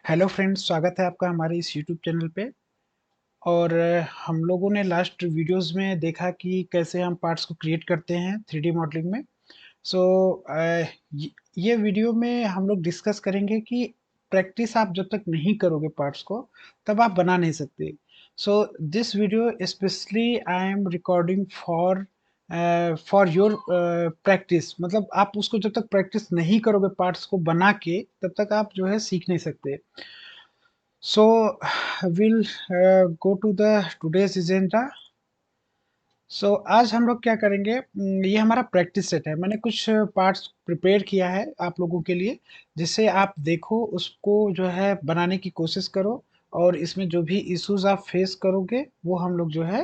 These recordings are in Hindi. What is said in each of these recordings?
हेलो फ्रेंड्स, स्वागत है आपका हमारे इस यूट्यूब चैनल पे। और हम लोगों ने लास्ट वीडियोस में देखा कि कैसे हम पार्ट्स को क्रिएट करते हैं 3D मॉडलिंग में। सो ये वीडियो में हम लोग डिस्कस करेंगे कि प्रैक्टिस आप जब तक नहीं करोगे पार्ट्स को, तब आप बना नहीं सकते। So this video specially I am recording for your practice. मतलब आप उसको जब तक प्रैक्टिस नहीं करोगे पार्ट्स को बना के, तब तक आप जो है सीख नहीं सकते। So we'll go to the today's agenda. सो आज हम लोग क्या करेंगे, ये हमारा प्रैक्टिस सेट है। मैंने कुछ पार्ट्स प्रिपेयर किया है आप लोगों के लिए, जिससे आप देखो, उसको जो है बनाने की कोशिश करो। और इसमें जो भी इश्यूज आप फेस करोगे वो हम लोग जो है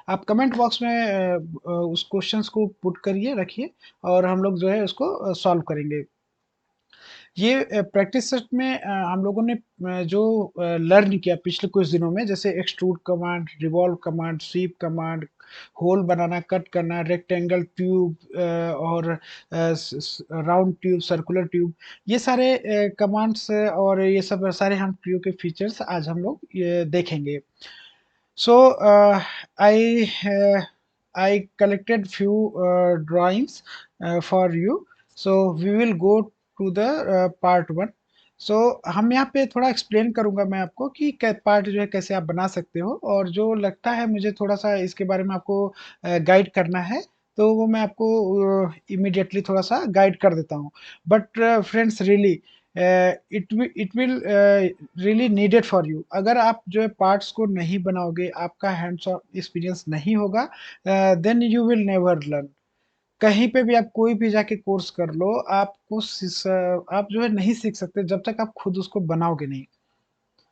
आप कमेंट बॉक्स में उस क्वेश्चंस को पुट करिए, रखिए, और हम लोग जो है उसको सॉल्व करेंगे। ये प्रैक्टिस सेट में हम लोगों ने जो लर्न किया पिछले कुछ दिनों में, जैसे extrude command, revolve command, sweep command, hole बनाना, कट करना, रेक्टेंगल ट्यूब और राउंड ट्यूब, सर्कुलर ट्यूब, ये सारे कमांड्स और ये सब सारे हम ट्रियो के फीचर्स आज हम लोग ये देखेंगे। सो I collected few drawings for you. So we will go to the part one. सो हम यहाँ पे थोड़ा एक्सप्लेन करूंगा मैं आपको कि पार्ट जो है कैसे आप बना सकते हो, और जो लगता है मुझे थोड़ा सा इसके बारे में आपको गाइड करना है, तो वो मैं आपको इमिडिएटली थोड़ा सा गाइड कर देता हूँ। But friends, really it will really needed for you. अगर आप जो है पार्ट्स को नहीं बनाओगे, आपका हैंड्स ऑन एक्सपीरियंस नहीं होगा, then you will never learn. कहीं पे भी आप कोई भी जाके कोर्स कर लो, आप जो है नहीं सीख सकते जब तक आप खुद उसको बनाओगे नहीं।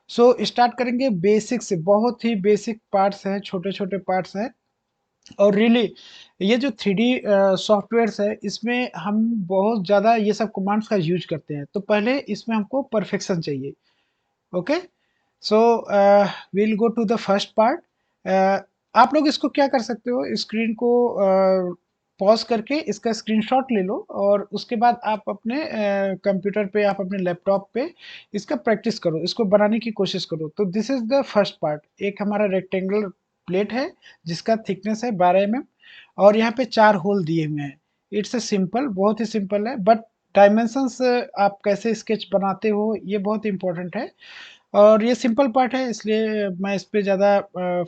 सो स्टार्ट करेंगे बेसिक से। बहुत ही बेसिक पार्ट्स हैं, छोटे छोटे पार्ट्स हैं। और रियली ये जो 3D सॉफ्टवेयर्स है, इसमें हम बहुत ज़्यादा ये सब कमांड्स का यूज करते हैं, तो पहले इसमें हमको परफेक्शन चाहिए। Okay, so will go to the first part. आप लोग इसको क्या कर सकते हो, स्क्रीन को पॉज करके इसका स्क्रीनशॉट ले लो, और उसके बाद आप अपने कंप्यूटर पे, आप अपने लैपटॉप पे इसका प्रैक्टिस करो, इसको बनाने की कोशिश करो। तो this is the first part. एक हमारा रेक्टेंगुलर प्लेट है जिसका थिकनेस है 12 mm, और यहाँ पे 4 होल दिए हुए हैं। इट्स अ सिंपल, बहुत ही सिंपल है, बट डायमेंशंस आप कैसे स्केच बनाते हो ये बहुत इंपॉर्टेंट है। और ये सिंपल पार्ट है, इसलिए मैं इस पे ज़्यादा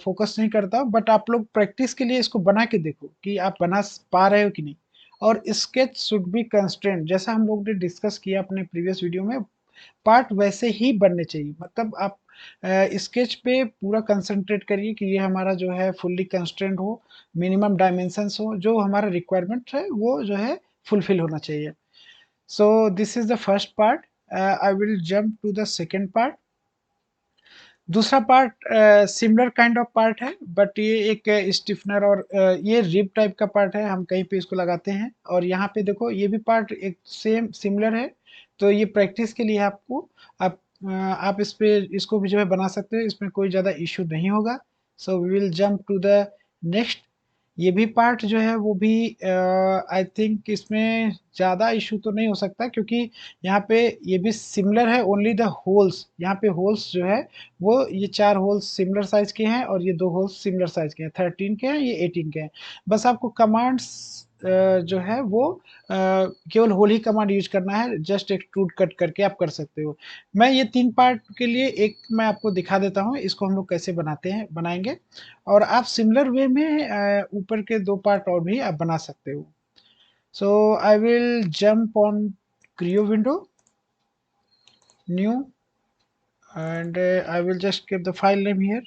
फोकस नहीं करता हूँ। बट आप लोग प्रैक्टिस के लिए इसको बना के देखो कि आप बना पा रहे हो कि नहीं। और स्केच शुड बी कंस्ट्रेंट, जैसा हम लोग ने डिस्कस किया अपने प्रीवियस वीडियो में। पार्ट वैसे ही बनने चाहिए, मतलब आप स्केच पे पूरा कंसंट्रेट करिए कि ये हमारा जो है फुल्ली कंस्ट्रेंट हो, मिनिमम डायमेंशंस हो, जो हमारा रिक्वायरमेंट है वो जो है फुलफिल होना चाहिए। So this is the first part. I will jump to the second part. दूसरा part similar kind of part है, बट ये एक स्टिफनर और ये रिब टाइप का पार्ट है, हम कहीं पे इसको लगाते हैं। और यहाँ पे देखो, ये भी पार्ट एक सेम सिमिलर है। तो ये प्रैक्टिस के लिए आपको, आप इस पे इसको भी जो है बना सकते हो, इसमें कोई ज़्यादा इशू नहीं होगा। So we will jump to the next. ये भी पार्ट जो है वो भी आई थिंक इसमें ज़्यादा इशू तो नहीं हो सकता, क्योंकि यहाँ पे ये भी सिमिलर है, ओनली द होल्स, यहाँ पे होल्स जो है वो, ये 4 होल्स सिमिलर साइज के हैं, और ये 2 होल्स सिमिलर साइज के हैं, 13 के हैं, ये 18 के हैं। बस आपको कमांड्स जो है वो केवल होल ही कमांड यूज करना है, जस्ट एक्सट्रूड कट करके आप कर सकते हो। मैं ये 3 पार्ट के लिए एक मैं आपको दिखा देता हूँ, इसको हम लोग कैसे बनाएंगे। और आप सिमिलर वे में ऊपर के 2 पार्ट और भी आप बना सकते हो। So I will jump on Creo window, new, and I will just give the file name here,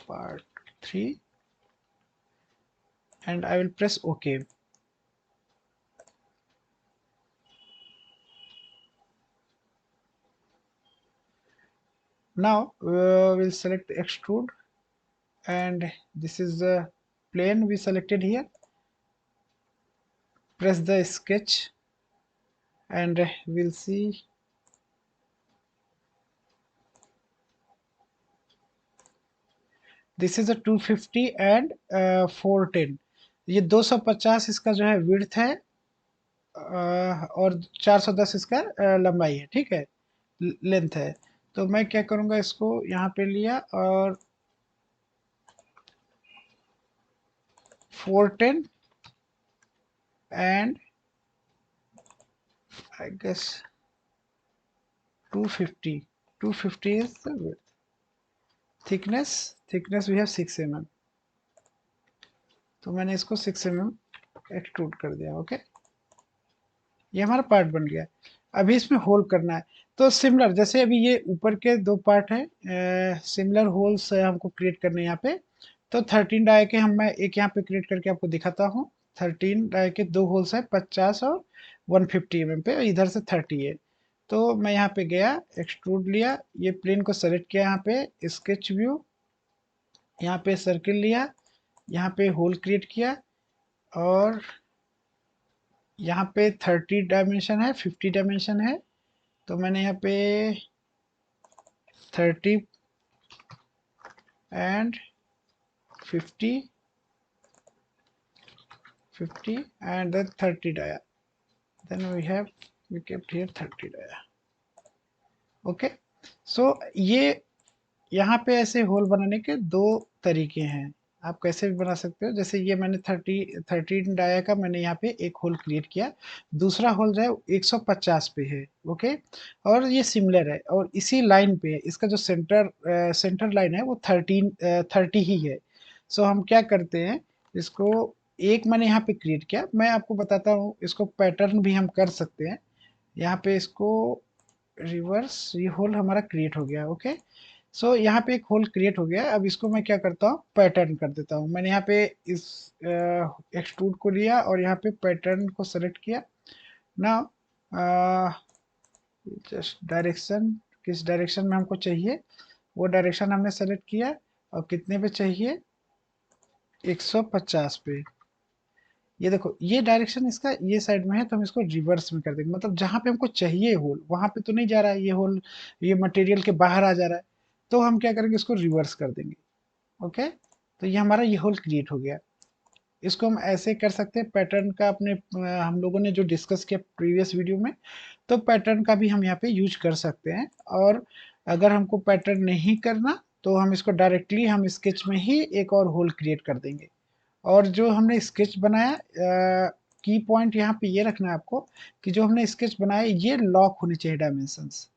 part 3, and I will press OK. Now we'll select extrude, and this is the plane we selected here. Press the sketch, and we'll see. This is a 250 and 410। ये 250 इसका जो है विड्थ है, और 410 इसका लंबाई है, ठीक है, लेंथ है। तो मैं क्या करूँगा, इसको यहाँ पे लिया और 410 and I guess 250, 250 is the width. Thickness we have 6 mm, तो मैंने इसको 6 mm एक्सट्रूड कर दिया। ओके, ये हमारा पार्ट बन गया। अभी इसमें होल करना है, तो सिमिलर जैसे अभी ये ऊपर के दो पार्ट हैं, सिमिलर होल्स हमको क्रिएट करने हैं यहाँ पे। तो 13 डाई के हम मैं एक यहाँ पे क्रिएट करके आपको दिखाता हूँ। 13 डाई के दो होल्स है, 50 और 150 mm पे, इधर से 30 है। तो मैं यहाँ पे गया, एक्सट्रूड लिया, ये प्लेन को सेलेक्ट किया, यहाँ पे स्केच व्यू, यहाँ पे सर्किल लिया, यहाँ पे होल क्रिएट किया, और यहाँ पे 30 डायमेंशन है, 50 डायमेंशन है। तो मैंने यहाँ पे 30 and 50 and then 30 dia, then we kept here 30 dia। Okay, so ये यहाँ पे ऐसे होल बनाने के दो तरीके हैं, आप कैसे भी बना सकते हो। जैसे ये मैंने 13 डाया का मैंने यहाँ पे एक होल क्रिएट किया, दूसरा होल जो है 150 पे है। ओके, और ये सिमिलर है और इसी लाइन पे है, इसका जो सेंटर लाइन है वो 30 ही है। सो हम क्या करते हैं, इसको एक मैंने यहाँ पे क्रिएट किया, मैं आपको बताता हूँ, इसको पैटर्न भी हम कर सकते हैं। यहाँ पे इसको रिवर्स, ये होल हमारा क्रिएट हो गया। ओके, सो यहाँ पे एक होल क्रिएट हो गया। अब इसको मैं क्या करता हूँ, पैटर्न कर देता हूँ। मैंने यहाँ पे इस एक्सट्रूड को लिया और यहाँ पे पैटर्न को सेलेक्ट किया। नाउ जस्ट डायरेक्शन, किस डायरेक्शन में हमको चाहिए वो डायरेक्शन हमने सेलेक्ट किया, और कितने पे चाहिए, 150 पे। ये देखो, ये डायरेक्शन इसका ये साइड में है, तो हम इसको रिवर्स में कर देंगे, मतलब जहां पे हमको चाहिए होल वहां पे तो नहीं जा रहा है ये होल, ये मटेरियल के बाहर आ जा रहा है। तो हम क्या करेंगे, इसको रिवर्स कर देंगे। ओके, तो ये हमारा ये होल क्रिएट हो गया। इसको हम ऐसे कर सकते हैं पैटर्न का, अपने हम लोगों ने जो डिस्कस किया प्रीवियस वीडियो में, तो पैटर्न का भी हम यहाँ पे यूज कर सकते हैं। और अगर हमको पैटर्न नहीं करना, तो हम इसको डायरेक्टली हम स्केच में ही एक और होल क्रिएट कर देंगे। और जो हमने स्केच बनाया, की पॉइंट यहाँ पे ये रखना है आपको, कि जो हमने स्केच बनाया ये लॉक होने चाहिए डायमेंशंस।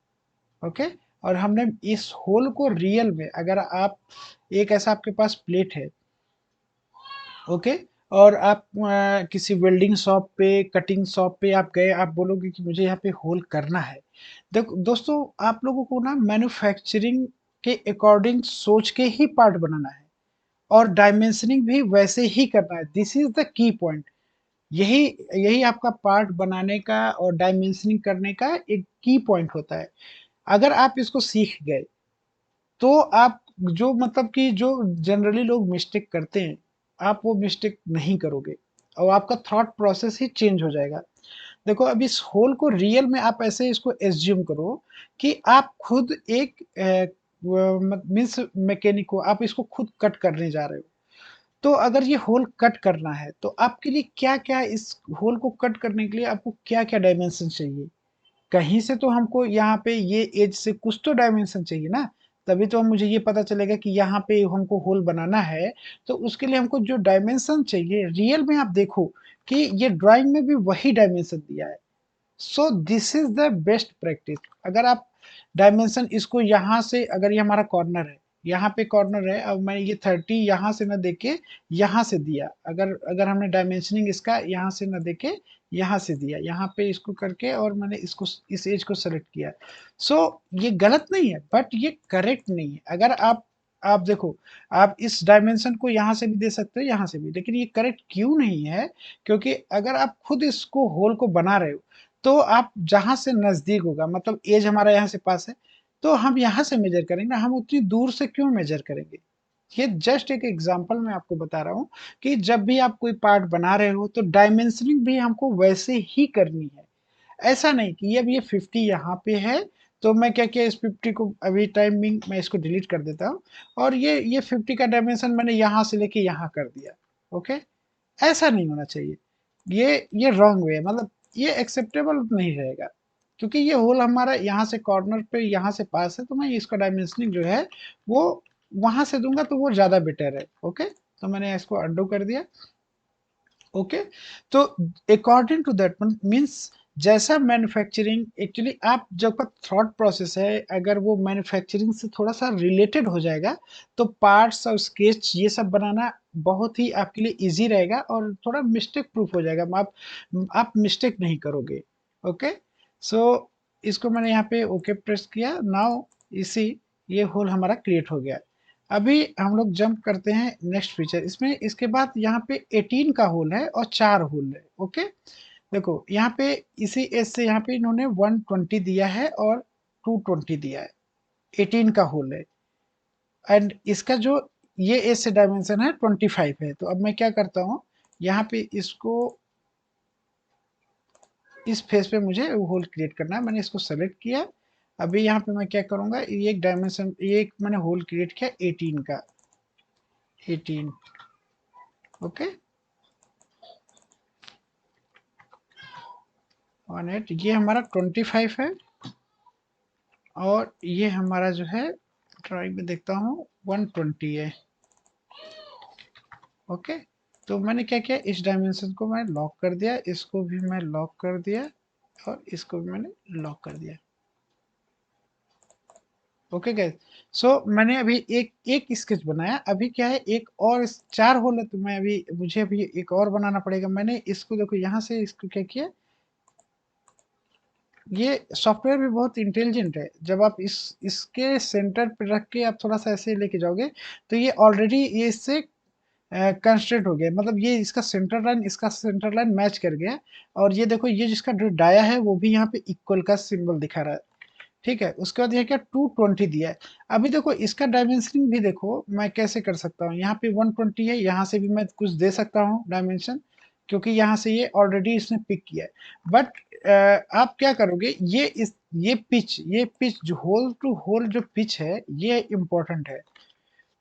ओके, और हमने इस होल को रियल में, अगर आप एक ऐसा आपके पास प्लेट है, ओके, और आप किसी वेल्डिंग शॉप पे, कटिंग शॉप पे आप गए, आप बोलोगे कि मुझे यहाँ पे होल करना है। देखो दोस्तों, आप लोगों को ना मैन्युफैक्चरिंग के अकॉर्डिंग सोच के ही पार्ट बनाना है, और डायमेंशनिंग भी वैसे ही करना है। This is the key point. यही यही आपका पार्ट बनाने का और डायमेंशनिंग करने का एक की पॉइंट होता है। अगर आप इसको सीख गए, तो आप जो मतलब कि जो जनरली लोग मिस्टेक करते हैं, आप वो मिस्टेक नहीं करोगे, और आपका थॉट प्रोसेस ही चेंज हो जाएगा। देखो, अब इस होल को रियल में आप ऐसे इसको एज्यूम करो कि आप खुद एक मीन्स मैकेनिक को, आप इसको खुद कट करने जा रहे हो। तो अगर ये होल कट करना है, तो आपके लिए क्या क्या, इस होल को कट करने के लिए आपको क्या क्या डायमेंशन चाहिए। कहीं से तो हमको यहाँ पे ये एज से कुछ तो डायमेंशन चाहिए ना, तभी तो मुझे ये पता चलेगा कि यहाँ पे हमको होल बनाना है। तो उसके लिए हमको जो डायमेंशन चाहिए, रियल में आप देखो कि ये ड्राइंग में भी वही डायमेंशन दिया है। सो this is the best practice. अगर आप डायमेंशन इसको यहाँ से, अगर ये हमारा कॉर्नर है, यहाँ पे कॉर्नर है, अब मैंने ये 30 यहाँ से न देके यहाँ से दिया, अगर अगर हमने डायमेंशनिंग इसका यहाँ से न देके यहाँ से दिया, यहाँ पे इसको करके, और मैंने इसको इस एज को सेलेक्ट किया। सो ये गलत नहीं है, बट ये करेक्ट नहीं है। अगर आप देखो, आप इस डायमेंशन को यहाँ से भी दे सकते हो, यहाँ से भी, लेकिन ये करेक्ट क्यों नहीं है, क्योंकि अगर आप खुद इसको होल को बना रहे हो, तो आप जहाँ से नज़दीक होगा, मतलब एज हमारा यहाँ से पास है, तो हम यहाँ से मेजर करेंगे ना, हम उतनी दूर से क्यों मेजर करेंगे। ये जस्ट एक एग्जांपल मैं आपको बता रहा हूँ कि जब भी आप कोई पार्ट बना रहे हो, तो डायमेंशनिंग भी हमको वैसे ही करनी है। ऐसा नहीं कि अब ये 50 यहाँ पे है, तो मैं क्या किया, इस 50 को अभी टाइमिंग मैं इसको डिलीट कर देता हूँ, और ये 50 का डायमेंशन मैंने यहाँ से लेके यहाँ कर दिया। ओके, ऐसा नहीं होना चाहिए। ये रॉन्ग वे है, मतलब ये एक्सेप्टेबल नहीं रहेगा, क्योंकि ये होल हमारा यहाँ से कॉर्नर पे यहाँ से पास है, तो मैं इसका डायमेंशनिंग जो है वो वहां से दूंगा तो वो ज्यादा बेटर है। ओके, तो मैंने इसको अंडू कर दिया। ओके, तो अकॉर्डिंग टू दैट मीन्स जैसा मैन्युफैक्चरिंग एक्चुअली आप जब का थॉट प्रोसेस है, अगर वो मैन्युफैक्चरिंग से थोड़ा सा रिलेटेड हो जाएगा तो पार्ट्स और स्केच ये सब बनाना बहुत ही आपके लिए इजी रहेगा और थोड़ा मिस्टेक प्रूफ हो जाएगा। आप मिस्टेक नहीं करोगे। ओके, सो इसको मैंने यहाँ पे ओके प्रेस किया। नाउ इसी ये होल हमारा क्रिएट हो गया। अभी हम लोग जंप करते हैं नेक्स्ट फीचर इसमें। इसके बाद यहाँ पे 18 का होल है और 4 होल है। ओके, देखो यहाँ पे इसी एज से यहाँ पे इन्होंने 120 दिया है और 220 दिया है, 18 का होल है। एंड इसका जो ये एज से डायमेंशन है 25 है। तो अब मैं क्या करता हूँ, यहाँ पे इसको इस फेस पे मुझे होल क्रिएट करना है। मैंने इसको सेलेक्ट किया। अभी यहाँ पे मैं क्या करूंगा, ये एक डायमेंशन, ये एक मैंने होल क्रिएट किया 18 का, 18। ओके, 18 ये हमारा 25 है और ये हमारा जो है ड्राइंग में देखता हूँ 120 है। ओके, तो मैंने क्या किया, इस डायमेंशन को मैं लॉक कर दिया, इसको भी मैं लॉक कर दिया और इसको भी मैंने लॉक कर दिया। ओके गाइस, सो मैंने अभी एक एक स्केच बनाया। अभी क्या है, एक और 4 होल है, तो मैं अभी मुझे अभी एक और बनाना पड़ेगा। मैंने इसको देखो यहाँ से इसको क्या किया, ये सॉफ्टवेयर भी बहुत इंटेलिजेंट है। जब आप इसके सेंटर पे रख के आप थोड़ा सा ऐसे लेके जाओगे तो ये ऑलरेडी ये इससे कंस्ट्रेंट हो गया, मतलब ये इसका सेंटर लाइन इसका सेंटर लाइन मैच कर गया। और ये देखो, ये जिसका जो डाया है वो भी यहाँ पे इक्वल का सिंबल दिखा रहा है। ठीक है, उसके बाद ये क्या 220 दिया है। अभी देखो इसका डायमेंशनिंग भी देखो मैं कैसे कर सकता हूँ। यहाँ पे 120 है, यहाँ से भी मैं कुछ दे सकता हूँ डायमेंशन, क्योंकि यहाँ से ये ऑलरेडी इसने पिक किया है। बट आप क्या करोगे, ये पिच जो होल टू होल जो पिच है ये इम्पोर्टेंट है।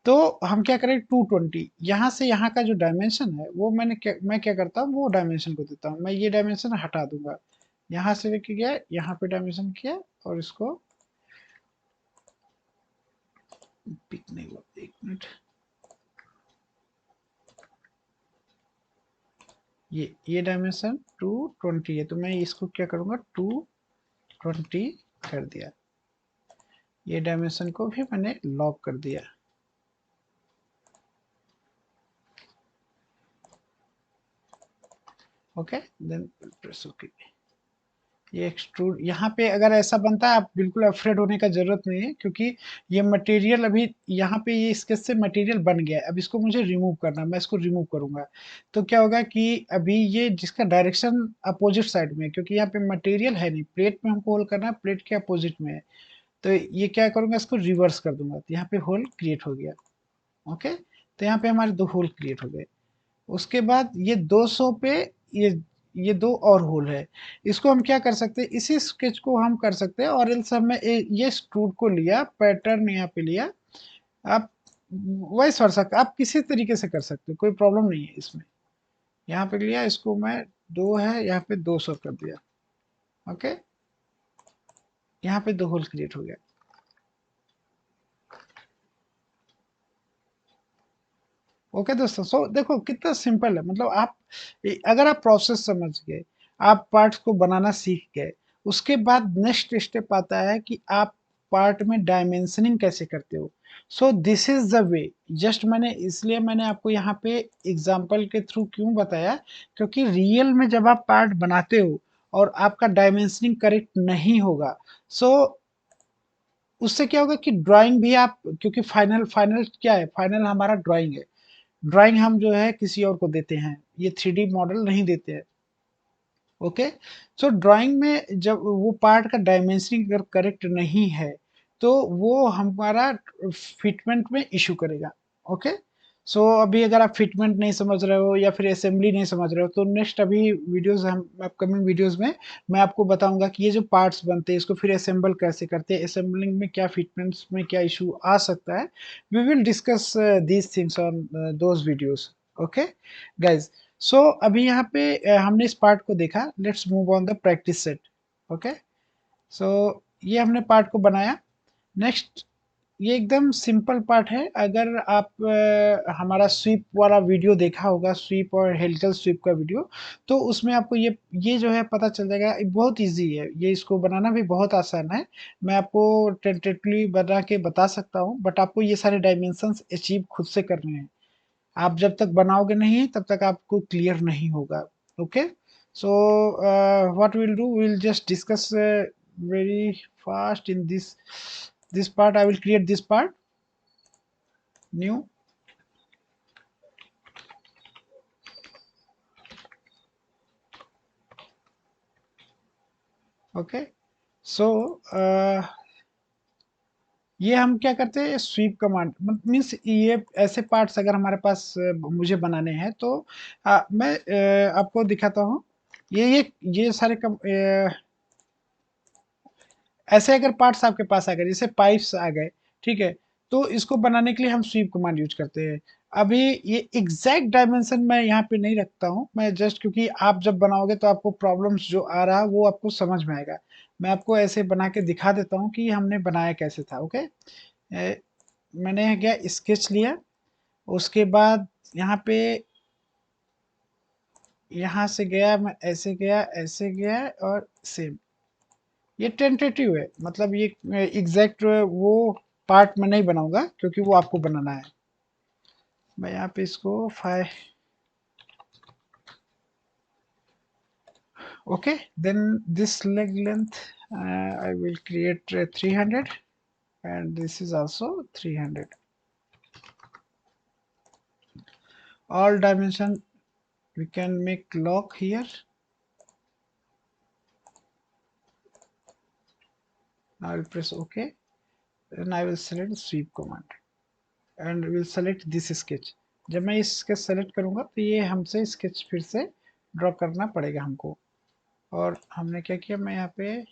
तो हम क्या करें, 220 यहाँ से यहाँ का जो डायमेंशन है वो मैं क्या करता हूँ, वो डायमेंशन को देता हूँ। मैं ये डायमेंशन हटा दूंगा, यहाँ से लेके गया यहाँ पे डायमेंशन किया और इसको पिक नहीं हुआ, एक मिनट। ये डायमेंशन 220 है, तो मैं इसको क्या करूँगा 220 कर दिया। ये डायमेंशन को भी मैंने लॉक कर दिया। Okay, then press okay. ये एक्सट्रूड यहाँ पे अगर ऐसा बनता है, आप बिल्कुल अफ्रेड होने का जरूरत नहीं है, क्योंकि ये मटेरियल अभी यहाँ पे ये स्केच से मटेरियल बन गया है। अब इसको मुझे रिमूव करना है, मैं इसको रिमूव करूंगा। तो क्या होगा कि अभी ये जिसका डायरेक्शन अपोजिट साइड में है, क्योंकि यहाँ पे मटेरियल है नहीं, प्लेट में हमको होल करना है, प्लेट के अपोजिट में है। तो ये क्या करूंगा, इसको रिवर्स कर दूंगा, तो यहाँ पे होल क्रिएट हो गया। ओके, तो यहाँ पे हमारे 2 होल क्रिएट हो गए। उसके बाद ये 200 पे ये ये 2 और होल है। इसको हम क्या कर सकते हैं, इसी स्केच को हम कर सकते हैं, और एल्स हमने ये एक्सट्रूड को लिया, पैटर्न यहाँ पे लिया। आप वाइस वर्सा आप किसी तरीके से कर सकते हो, कोई प्रॉब्लम नहीं है इसमें। यहाँ पे लिया, इसको मैं 2 है यहाँ पे 200 कर दिया। ओके, यहाँ पे 2 होल क्रिएट हो गया। ओके दोस्तों, सो देखो कितना सिंपल है। मतलब आप अगर आप प्रोसेस समझ गए, आप पार्ट्स को बनाना सीख गए, उसके बाद नेक्स्ट स्टेप आता है कि आप पार्ट में डायमेंशनिंग कैसे करते हो। सो this is the way. Just मैंने आपको यहाँ पे एग्जांपल के थ्रू क्यों बताया, क्योंकि रियल में जब आप पार्ट बनाते हो और आपका डायमेंशनिंग करेक्ट नहीं होगा, सो उससे क्या होगा कि ड्राइंग भी आप, क्योंकि फाइनल फाइनल क्या है, फाइनल हमारा ड्राइंग है। ड्राइंग हम जो है किसी और को देते हैं, ये 3D मॉडल नहीं देते हैं। ओके, सो ड्राइंग में जब वो पार्ट का डायमेंशनिंग अगर करेक्ट नहीं है तो वो हमारा फिटमेंट में इशू करेगा। ओके, सो अभी अगर आप फिटमेंट नहीं समझ रहे हो या फिर असेंबली नहीं समझ रहे हो, तो नेक्स्ट अभी वीडियोस, हम अपकमिंग वीडियोस में मैं आपको बताऊंगा कि ये जो पार्ट्स बनते हैं इसको फिर असेंबल कैसे करते हैं, असेंबलिंग में क्या फिटमेंट्स में क्या इशू आ सकता है। We will discuss these things on those videos. Okay guys, so अभी यहाँ पे हमने इस पार्ट को देखा, let's move on the practice set. Okay, so ये हमने पार्ट को बनाया। नेक्स्ट, ये एकदम सिंपल पार्ट है। अगर आप हमारा स्वीप वाला वीडियो देखा होगा, स्वीप और हेलिकल स्वीप का वीडियो, तो उसमें आपको ये जो है पता चल जाएगा। ये बहुत इजी है, ये इसको बनाना भी बहुत आसान है। मैं आपको टेंटेटिवली बना के बता सकता हूँ, बट आपको ये सारे डायमेंशंस अचीव खुद से करने हैं। आप जब तक बनाओगे नहीं तब तक आपको क्लियर नहीं होगा। Okay, so what will do, will just discuss very fast in this part. I will create this part, new. Okay, so ये हम क्या करते हैं, स्वीप कमांड मीन्स ये ऐसे पार्ट्स अगर हमारे पास मुझे बनाने हैं तो मैं आपको दिखाता हूँ। ये सारे ऐसे अगर पार्ट्स आपके पास आ गए, जैसे पाइप्स आ गए, ठीक है, तो इसको बनाने के लिए हम स्वीप कमांड यूज करते हैं। अभी ये एग्जैक्ट डायमेंशन मैं यहाँ पे नहीं रखता हूँ, मैं जस्ट क्योंकि आप जब बनाओगे तो आपको प्रॉब्लम्स जो आ रहा है वो आपको समझ में आएगा। मैं आपको ऐसे बना के दिखा देता हूँ कि हमने बनाया कैसे था। ओके, मैंने क्या स्केच लिया, उसके बाद यहाँ पे, यहाँ से गया मैं, ऐसे गया और सेम। ये टेंटेटिव है, मतलब ये एग्जैक्ट वो पार्ट में नहीं बनाऊंगा क्योंकि वो आपको बनाना है। मैं यहाँ पे इसको 5, okay, then this leg length I will create 300 and this is also 300. All dimension we can make lock here. Now I will press OK, then I will select sweep command and will select this sketch. जब मैं इस sketch select करूंगा तो ये हमसे sketch फिर से ड्रॉ करना पड़ेगा हमको। और हमने क्या किया, मैं यहाँ पे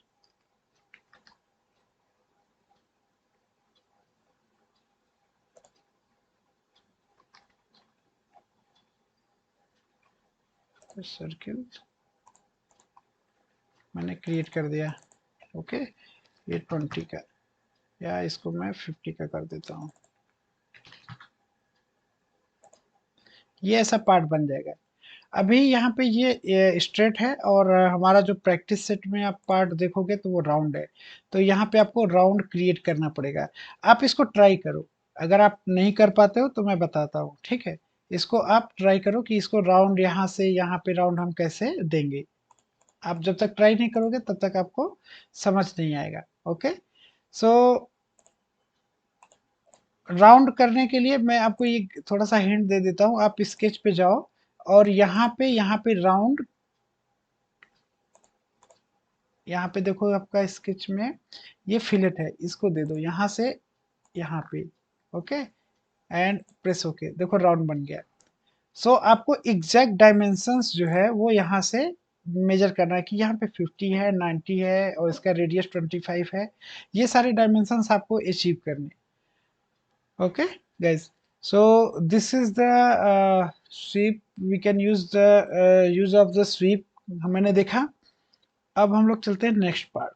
सर्किल मैंने क्रिएट कर दिया। ओके, ये 20 का, या इसको मैं 50 का कर देता हूँ। ये ऐसा पार्ट बन जाएगा। अभी यहाँ पे ये स्ट्रेट है और हमारा जो प्रैक्टिस सेट में आप पार्ट देखोगे तो वो राउंड है। तो यहाँ पे आपको राउंड क्रिएट करना पड़ेगा। आप इसको ट्राई करो, अगर आप नहीं कर पाते हो तो मैं बताता हूँ, ठीक है। इसको आप ट्राई करो कि इसको राउंड यहाँ से यहाँ पे राउंड हम कैसे देंगे। आप जब तक ट्राई नहीं करोगे तब तक आपको समझ नहीं आएगा। ओके, सो राउंड करने के लिए मैं आपको ये थोड़ा सा हिंट दे देता हूँ। आप स्केच पे जाओ और यहाँ पे राउंड, यहाँ पे देखो आपका स्केच में ये फिलेट है, इसको दे दो यहाँ से यहाँ पे। ओके, एंड प्रेस ओके, देखो राउंड बन गया। सो आपको एग्जैक्ट डायमेंशंस जो है वो यहाँ से मेजर करना है कि यहाँ पे 50 है, 90 है और इसका रेडियस 25 है। ये सारे डायमेंशंस आपको अचीव करने। Okay guys, so this is the sweep, we can use the use of the sweep मैंने देखा। अब हम लोग चलते हैं नेक्स्ट पार्ट।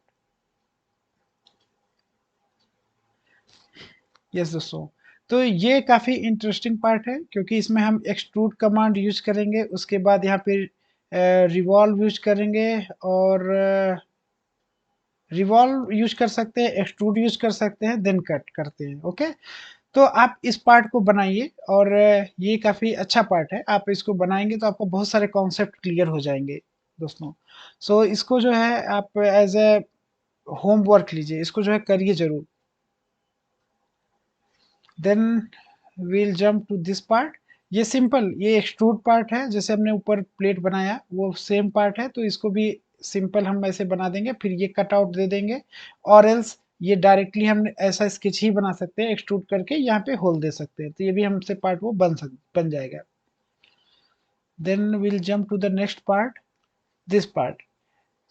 यस दोस्तों, तो ये काफ़ी इंटरेस्टिंग पार्ट है क्योंकि इसमें हम एक्सट्रूड कमांड यूज करेंगे, उसके बाद यहाँ पे रिवॉल्व यूज करेंगे और रिवॉल्व यूज कर सकते हैं, एक्सट्रूड यूज कर सकते हैं, देन कट करते हैं। ओके, तो आप इस पार्ट को बनाइए और ये काफ़ी अच्छा पार्ट है। आप इसको बनाएंगे तो आपको बहुत सारे कॉन्सेप्ट क्लियर हो जाएंगे दोस्तों। सो इसको जो है आप एज ए होमवर्क लीजिए, इसको जो है करिए ज़रूर। Then we'll jump to this part. ये सिंपल, ये एक्सट्रूड पार्ट है, जैसे हमने ऊपर प्लेट बनाया वो सेम पार्ट है, तो इसको भी सिंपल हम ऐसे बना देंगे, फिर ये कट आउट दे देंगे। और एल्स ये डायरेक्टली हम ऐसा स्केच ही बना सकते हैं, एक्सट्रूड करके यहाँ पे होल दे सकते हैं, तो ये भी हमसे पार्ट वो बन जाएगा। Then will jump to the next part, this part.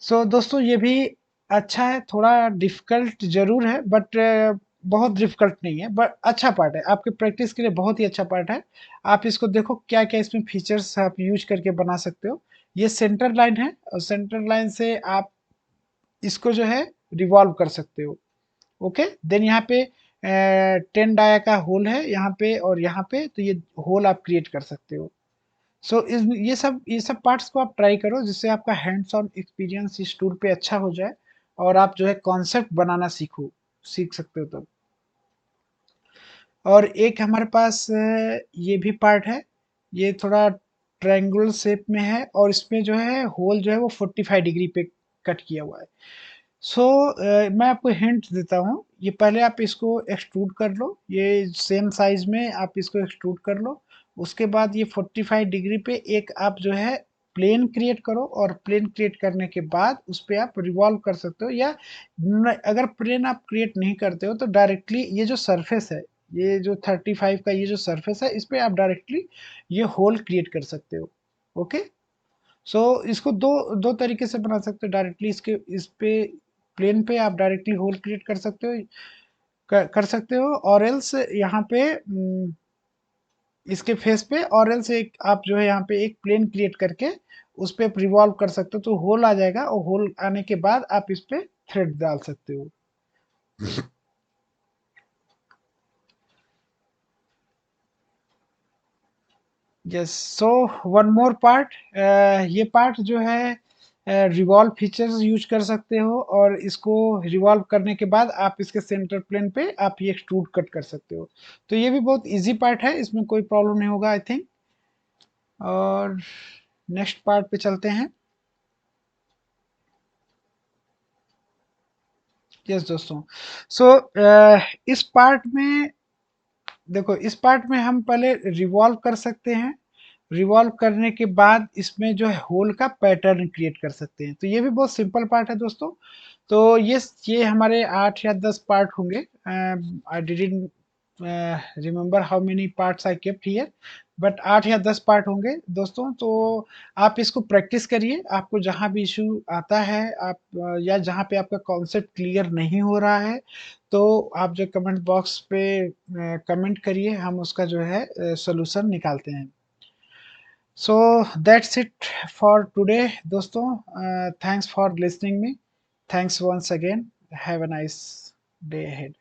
So दोस्तों ये भी अच्छा है, थोड़ा डिफिकल्ट जरूर है बट बहुत डिफिकल्ट नहीं है, बट अच्छा पार्ट है आपके प्रैक्टिस के लिए, बहुत ही अच्छा पार्ट है। आप इसको देखो क्या क्या इसमें फीचर्स आप यूज करके बना सकते हो। ये सेंटर लाइन है और सेंटर लाइन से आप इसको जो है रिवॉल्व कर सकते हो। ओके, देन यहाँ पे 10 डाया का होल है यहाँ पे और यहाँ पे, तो ये होल आप क्रिएट कर सकते हो। सो इस ये सब पार्ट्स को आप ट्राई करो, जिससे आपका हैंड्स ऑन एक्सपीरियंस इस टूल पे अच्छा हो जाए और आप जो है कॉन्सेप्ट बनाना सीख सकते हो तब। और एक हमारे पास ये भी पार्ट है, ये थोड़ा ट्रायंगुलर शेप में है और इसमें जो है होल जो है वो 45 डिग्री पे कट किया हुआ है। सो मैं आपको हिंट देता हूँ, ये पहले आप इसको एक्सट्रूड कर लो, ये सेम साइज में आप इसको एक्सट्रूड कर लो। उसके बाद ये 45 डिग्री पे एक आप जो है प्लेन क्रिएट करो, और प्लेन क्रिएट करने के बाद उस पे आप रिवॉल्व कर सकते हो, या अगर प्लेन आप क्रिएट नहीं करते हो तो डायरेक्टली ये जो सरफेस है, ये जो 35 का ये जो सरफेस है, इस पे आप डायरेक्टली ये होल क्रिएट कर सकते हो। ओके, सो इसको दो दो तरीके से बना सकते हो, डायरेक्टली इसके इस पे प्लेन पे आप डायरेक्टली होल क्रिएट कर सकते हो, कर सकते हो, और एल्स यहाँ पे इसके फेस पे, और एल्स एक आप जो है यहाँ पे एक प्लेन क्रिएट करके उस पे रिवॉल्व कर सकते हो, तो होल आ जाएगा, और होल आने के बाद आप इस पे थ्रेड डाल सकते हो। Yes, so one more part, ये पार्ट जो है रिवॉल्व फीचर्स यूज कर सकते हो, और इसको रिवॉल्व करने के बाद आप इसके सेंटर प्लेन पे आप ये एक्सट्रूड कट कर सकते हो। तो ये भी बहुत इजी पार्ट है, इसमें कोई प्रॉब्लम नहीं होगा आई थिंक। और नेक्स्ट पार्ट पे चलते हैं। यस दोस्तों, सो इस पार्ट में देखो, इस पार्ट में हम पहले रिवॉल्व कर सकते हैं, रिवॉल्व करने के बाद इसमें जो है होल का पैटर्न क्रिएट कर सकते हैं। तो ये भी बहुत सिंपल पार्ट है दोस्तों। तो ये हमारे 8 या 10 पार्ट होंगे। I didn't remember how many parts I kept here, but 8 या 10 पार्ट होंगे दोस्तों। तो आप इसको प्रैक्टिस करिए, आपको जहाँ भी इशू आता है आप या जहाँ पे आपका कॉन्सेप्ट क्लियर नहीं हो रहा है, तो आप जो कमेंट बॉक्स पे कमेंट करिए, हम उसका जो है सॉल्यूशन निकालते हैं। So that's it for today दोस्तों, thanks for listening me, thanks once again, have a nice day ahead.